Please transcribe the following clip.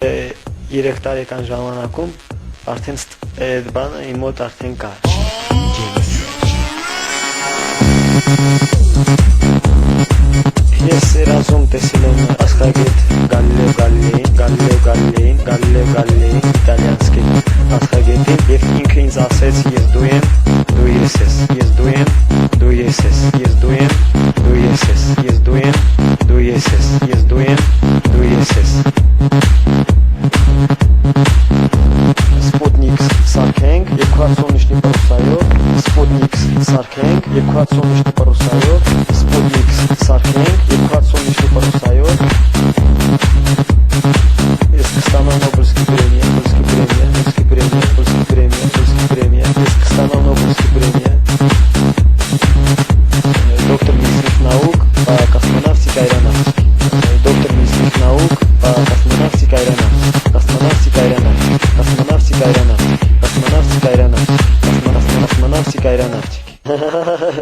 3 տարեկան ժամանակում արդեն այդ բանը իմ մոտ արդեն կար։ Ես երազում տեսել եմ աստղագետ Գալիլեո Գալիլեին, իտալիանցի աստղագետին, եւ ինքը ինձ ասեց՝ ես դու եմ, դու ես ես, ես դու եմ, դու ես ես, ես դու եմ, դու ես ես, ես դու եմ, դու ես ես, ես դու եմ, դու ես ես։ Sputnik սարքենք եւ 40-ի պարուսայով, Sputnik սարքենք եւ 40-ի պարուսայով, Sputnik սարքենք եւ 40-ի պարուսայով։ Ես կստանամ Նոբելսկի պրեմիա, ես կստանամ Նոբելսկի պրեմիա։ Доктор медицинских наук по космонавтике аэронавтики. Доктор медицинских наук по космонавтике аэронавтики. Космонавтика аэронавтики.